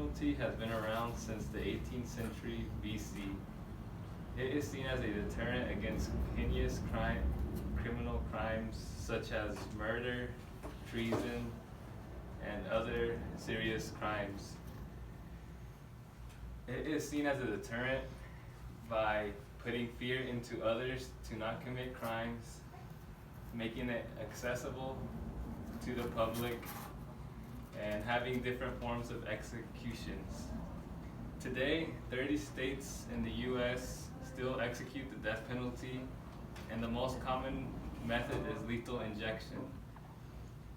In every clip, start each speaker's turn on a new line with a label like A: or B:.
A: penalty has been around since the 18th century BC. It is seen as a deterrent against heinous criminal crimes such as murder, treason, and other serious crimes. It is seen as a deterrent by putting fear into others to not commit crimes, making it accessible to the public, and having different forms of executions. Today, 30 states in the US still execute the death penalty, and the most common method is lethal injection.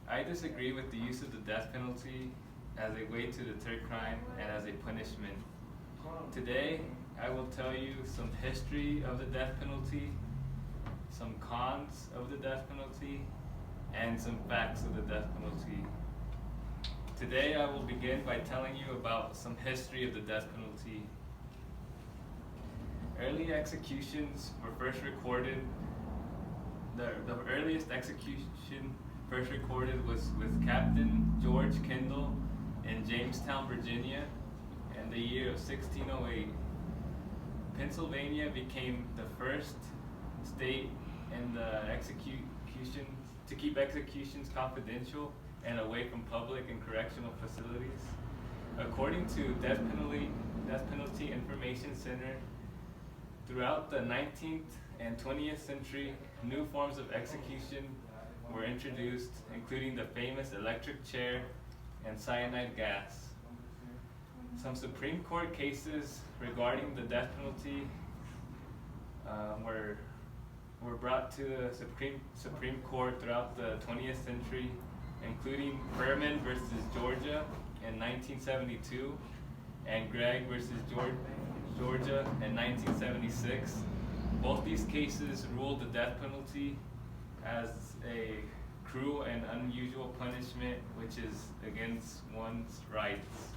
A: I disagree with the use of the death penalty as a way to deter crime and as a punishment. Today, I will tell you some history of the death penalty, some cons of the death penalty, and some facts of the death penalty. Today, I will begin by telling you about some history of the death penalty. Early executions were first recorded. The earliest execution first recorded was with Captain George Kendall in Jamestown, Virginia, in the year of 1608. Pennsylvania became the first state in the execution to keep executions confidential and away from public and correctional facilities. According to Death Penalty Information Center, throughout the 19th and 20th century, new forms of execution were introduced, including the famous electric chair and cyanide gas. Some Supreme Court cases regarding the death penalty were brought to the Supreme Court throughout the 20th century, including Furman versus Georgia in 1972 and Gregg versus Georgia in 1976. Both these cases ruled the death penalty as a cruel and unusual punishment which is against one's rights.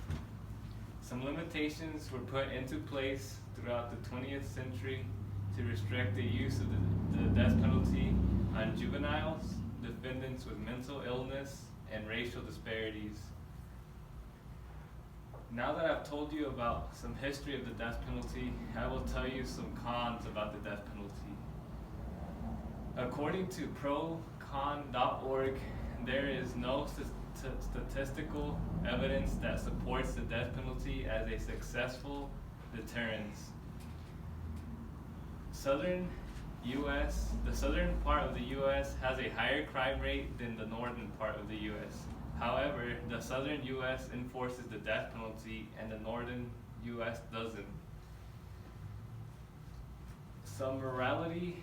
A: Some limitations were put into place throughout the 20th century to restrict the use of the death penalty on juveniles, defendants with mental illness, and racial disparities. Now that I've told you about some history of the death penalty, I will tell you some cons about the death penalty. According to procon.org, there is no statistical evidence that supports the death penalty as a successful deterrence. The southern part of the U.S. has a higher crime rate than the northern part of the U.S. However, the southern U.S. enforces the death penalty and the northern U.S. doesn't. Some morality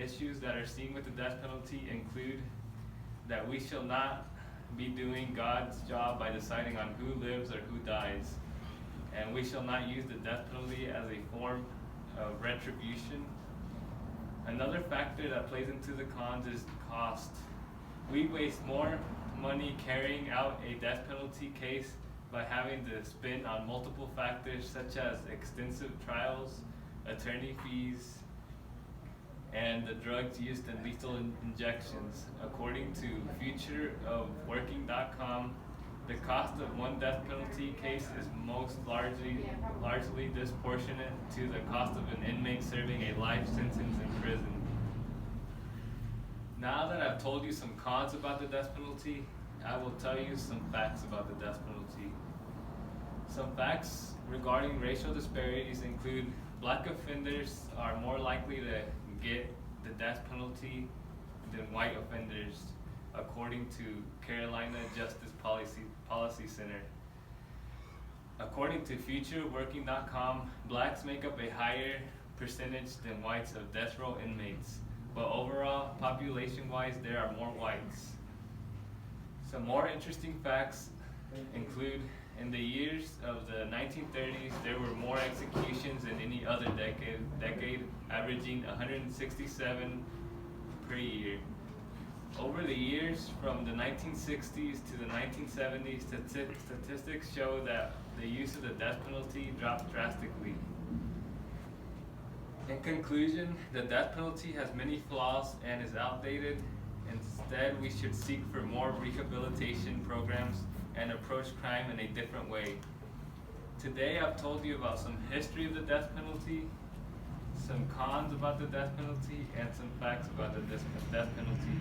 A: issues that are seen with the death penalty include that we shall not be doing God's job by deciding on who lives or who dies, and we shall not use the death penalty as a form of retribution. Another factor that plays into the cons is cost. We waste more money carrying out a death penalty case by having to spend on multiple factors such as extensive trials, attorney fees, and the drugs used in lethal injections. According to futureofworking.com, the cost of one death penalty case is most largely disproportionate to the cost of an inmate serving a life sentence in prison. Now that I've told you some cons about the death penalty, I will tell you some facts about the death penalty. Some facts regarding racial disparities include black offenders are more likely to get the death penalty than white offenders, according to Carolina Justice Policy Center. According to futureworking.com, blacks make up a higher percentage than whites of death row inmates, but overall, population-wise, there are more whites. Some more interesting facts include in the years of the 1930s, there were more executions than any other decade, averaging 167 per year. Over the years, from the 1960s to the 1970s, statistics show that the use of the death penalty dropped drastically. In conclusion, the death penalty has many flaws and is outdated. Instead, we should seek for more rehabilitation programs and approach crime in a different way. Today I've told you about some history of the death penalty, some cons about the death penalty, and some facts about the death penalty.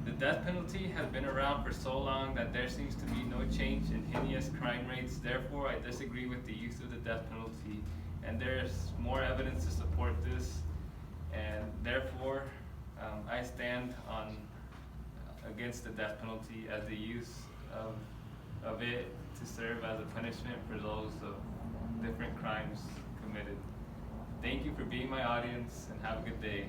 A: The death penalty has been around for so long that there seems to be no change in heinous crime rates. Therefore, I disagree with the use of the death penalty, and there's more evidence to support this, and therefore I stand against the death penalty as the use of it to serve as a punishment for those of different crimes committed. Thank you for being my audience, and have a good day.